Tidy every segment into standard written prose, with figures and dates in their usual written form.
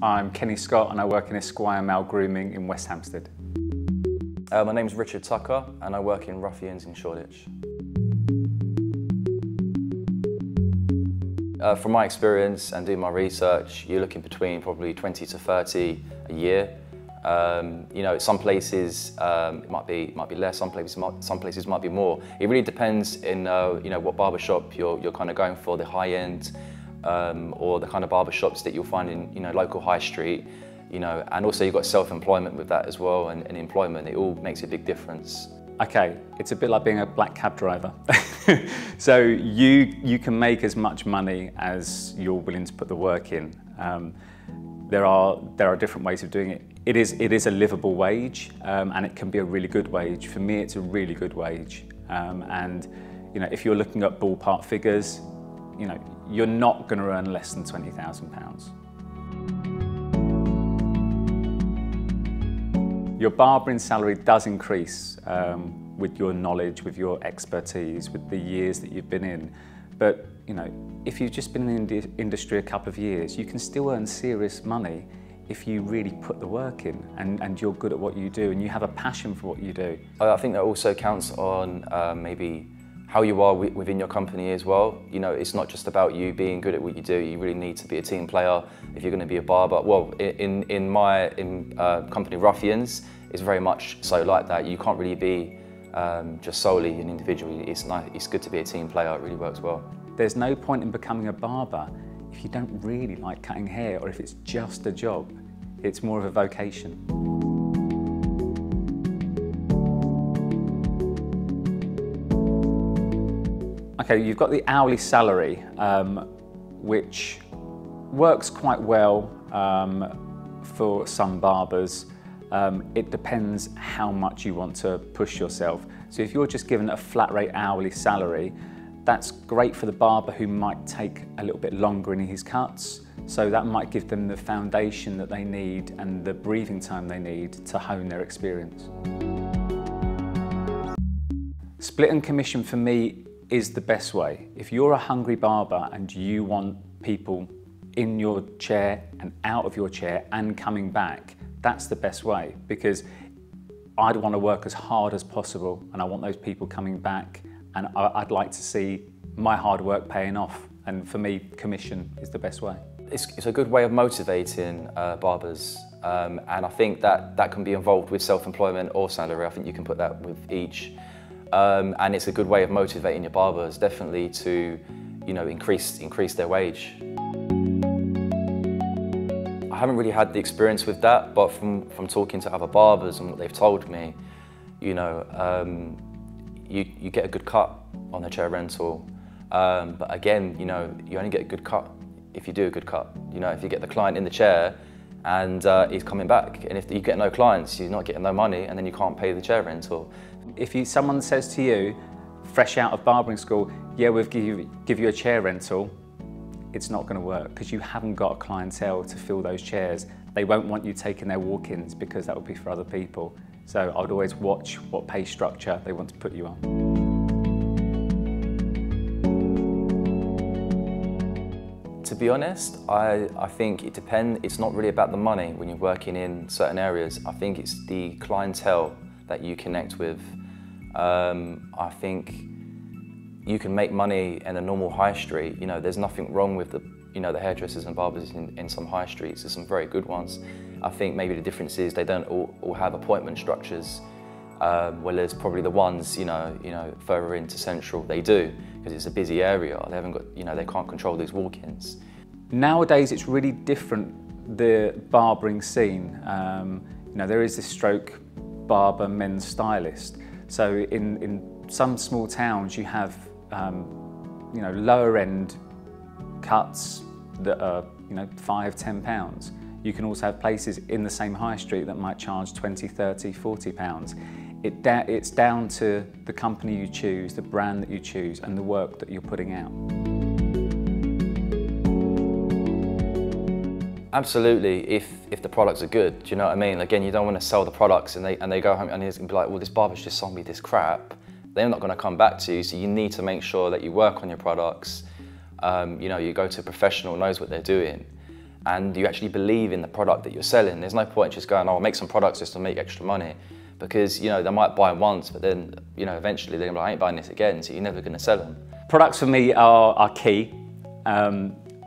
I'm Kenny Scott and I work in Esquire Male Grooming in West Hampstead. My name's Richard Tucker and I work in Ruffians in Shoreditch. From my experience and doing my research, you're looking between probably 20 to 30 a year. You know, some places it might be less, some places might be more. It really depends in you know, what barbershop you're kind of going for, the high end, or the kind of barbershops that you'll find in, you know, local high street. You know, and also you've got self-employment with that as well, and employment. It all makes a big difference. Okay, it's a bit like being a black cab driver. So you can make as much money as you're willing to put the work in. There are different ways of doing it. It is a livable wage, and it can be a really good wage. For me, it's a really good wage. And you know, if you're looking at ballpark figures, you know, you're not going to earn less than £20,000. Your barbering salary does increase with your knowledge, with your expertise, with the years that you've been in. But you know, if you've just been in the industry a couple of years, you can still earn serious money if you really put the work in and you're good at what you do and you have a passion for what you do. I think that also counts on maybe how you are within your company as well. You know, it's not just about you being good at what you do. You really need to be a team player if you're going to be a barber. Well, in my company, Ruffians, it's very much so like that. You can't really be just solely an individual. It's good to be a team player. It really works well. There's no point in becoming a barber if you don't really like cutting hair, or if it's just a job. It's more of a vocation. Okay, you've got the hourly salary, which works quite well for some barbers. It depends how much you want to push yourself. So if you're just given a flat rate hourly salary, that's great for the barber who might take a little bit longer in his cuts. So that might give them the foundation that they need and the breathing time they need to hone their experience. Split and commission for me is the best way. If you're a hungry barber and you want people in your chair and out of your chair and coming back, that's the best way, because I'd want to work as hard as possible and I want those people coming back, and I'd like to see my hard work paying off. And for me, commission is the best way. It's a good way of motivating barbers, and I think that can be involved with self-employment or salary. I think you can put that with each. And it's a good way of motivating your barbers, definitely, to, you know, increase their wage. I haven't really had the experience with that, but from talking to other barbers and what they've told me, you know, you get a good cut on the chair rental. But again, you know, you only get a good cut if you do a good cut. You know, if you get the client in the chair and he's coming back, and if you get no clients, you're not getting no money, and then you can't pay the chair rental. If someone says to you, fresh out of barbering school, yeah, we'll give you a chair rental, it's not going to work, because you haven't got a clientele to fill those chairs. They won't want you taking their walk-ins because that would be for other people. So I'd always watch what pay structure they want to put you on. To be honest, I think it depends. It's not really about the money when you're working in certain areas. I think it's the clientele that you connect with. I think you can make money in a normal high street. You know, there's nothing wrong with the hairdressers and barbers in some high streets. There's some very good ones. I think maybe the difference is they don't all have appointment structures. Whereas probably the ones, you know, further into central, they do, because it's a busy area. They haven't got, you know, they can't control these walk-ins. Nowadays, it's really different, the barbering scene. You know, there is this stroke barber men's stylist. So in some small towns, you have, you know, lower end cuts that are, you know, £5, £10. You can also have places in the same high street that might charge £20, £30, £40. It's down to the company you choose, the brand that you choose, and the work that you're putting out. Absolutely, if the products are good, do you know what I mean? Again, you don't want to sell the products and they go home and it's going to be like, well, this barber's just sold me this crap. They're not going to come back to you, so you need to make sure that you work on your products. You know, you go to a professional who knows what they're doing. and you actually believe in the product that you're selling. There's no point just going, oh, I'll make some products just to make extra money, because you know they might buy once, but then you know eventually they're gonna be like, I ain't buying this again, so you're never gonna sell them. Products for me are key.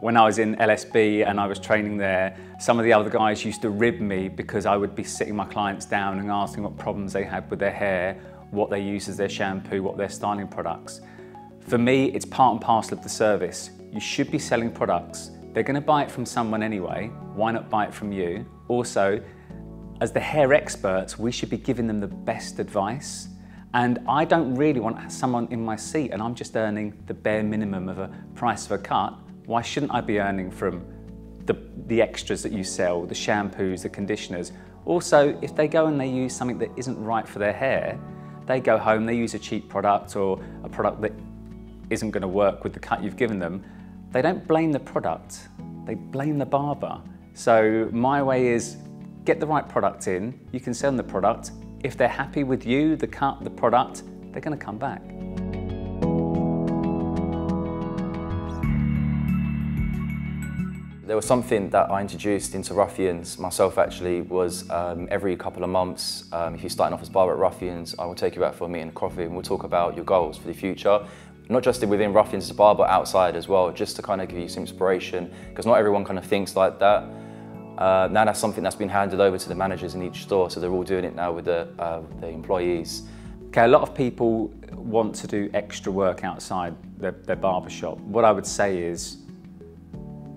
When I was in LSB and I was training there, some of the other guys used to rib me because I would be sitting my clients down and asking what problems they had with their hair, what they use as their shampoo, what their styling products. For me, it's part and parcel of the service. You should be selling products. They're going to buy it from someone anyway. Why not buy it from you? Also, as the hair experts, we should be giving them the best advice. And I don't really want someone in my seat and I'm just earning the bare minimum of a price of a cut. Why shouldn't I be earning from the extras that you sell, the shampoos, the conditioners? Also, if they go and they use something that isn't right for their hair, they go home, they use a cheap product or a product that isn't going to work with the cut you've given them, they don't blame the product, they blame the barber. So my way is get the right product in, you can sell them the product. If they're happy with you, the cut, the product, they're going to come back. There was something that I introduced into Ruffians myself actually, was every couple of months, if you're starting off as barber at Ruffians, I will take you out for a meeting and coffee and we'll talk about your goals for the future. Not just within Ruffians as a barber, but outside as well, just to kind of give you some inspiration, because not everyone kind of thinks like that. Now that's something that's been handed over to the managers in each store, so they're all doing it now with the employees. Okay, a lot of people want to do extra work outside their barber shop. What I would say is,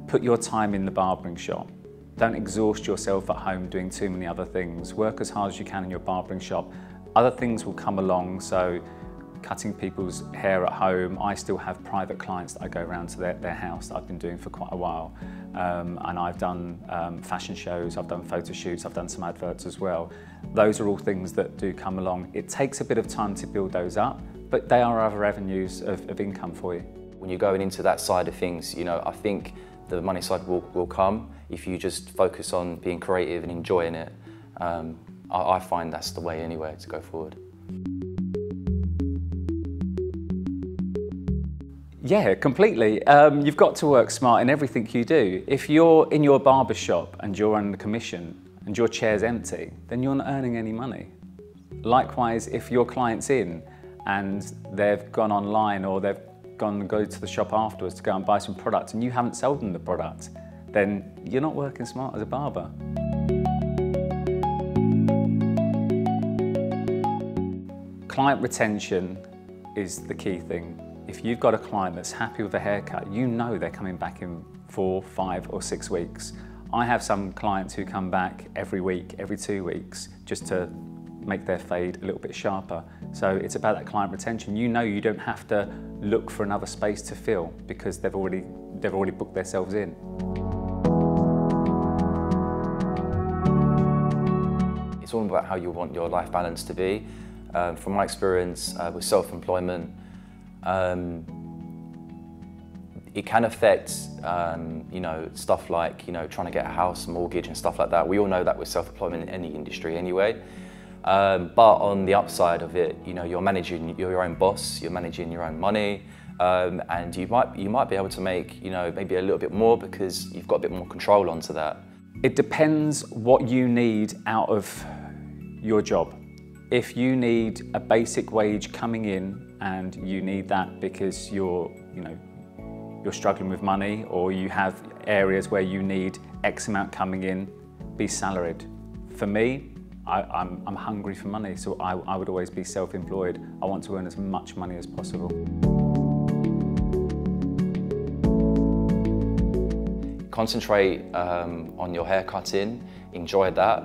put your time in the barbering shop. Don't exhaust yourself at home doing too many other things. Work as hard as you can in your barbering shop. Other things will come along, so cutting people's hair at home. I still have private clients that I go around to their house that I've been doing for quite a while. And I've done fashion shows, I've done photo shoots, I've done some adverts as well. Those are all things that do come along. It takes a bit of time to build those up, but they are other avenues of income for you. When you're going into that side of things, you know, I think the money side will come if you just focus on being creative and enjoying it. I find that's the way anyway to go forward. Yeah, completely. You've got to work smart in everything you do. If you're in your barber shop and you're on the commission and your chair's empty, then you're not earning any money. Likewise, if your client's in and they've gone online or they've go to the shop afterwards to go and buy some product and you haven't sold them the product, then you're not working smart as a barber. Client retention is the key thing. If you've got a client that's happy with the haircut, you know they're coming back in 4, 5 or 6 weeks. I have some clients who come back every week, every 2 weeks, just to make their fade a little bit sharper. So it's about that client retention. You know you don't have to look for another space to fill because they've already booked themselves in. It's all about how you want your life balance to be. From my experience with self-employment, it can affect you know, stuff like, you know, trying to get a house, mortgage and stuff like that. We all know that with self-employment in any industry anyway. But on the upside of it, you know, you're your own boss, you're managing your own money, and you might be able to make, you know, maybe a little bit more because you've got a bit more control onto that. It depends what you need out of your job. If you need a basic wage coming in and you need that because you're struggling with money, or you have areas where you need X amount coming in, be salaried. For me, I'm hungry for money, so I would always be self-employed. I want to earn as much money as possible. Concentrate on your hair cutting, enjoy that,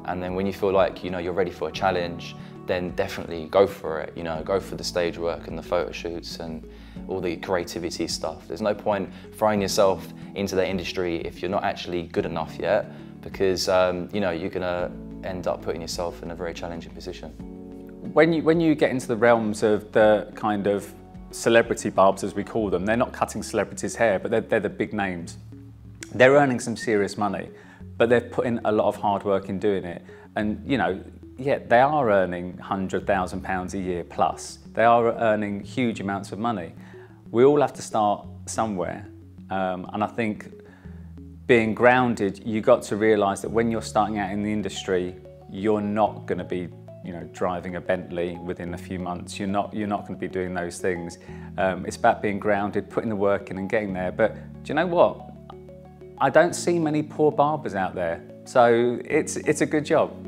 and then when you feel like, you know, you're ready for a challenge, then definitely go for it. You know, go for the stage work and the photo shoots and all the creativity stuff. There's no point throwing yourself into the industry if you're not actually good enough yet, because you know, you're gonna end up putting yourself in a very challenging position. When you get into the realms of the kind of celebrity barbers, as we call them, they're not cutting celebrities' hair, but they're the big names. They're earning some serious money, but they've put in a lot of hard work in doing it. And you know, yeah, they are earning £100,000 a year plus. They are earning huge amounts of money. We all have to start somewhere, and I think being grounded, you got to realise that when you're starting out in the industry, you're not going to be, you know, driving a Bentley within a few months. You're not going to be doing those things. It's about being grounded, putting the work in and getting there. But do you know what? I don't see many poor barbers out there, so it's a good job.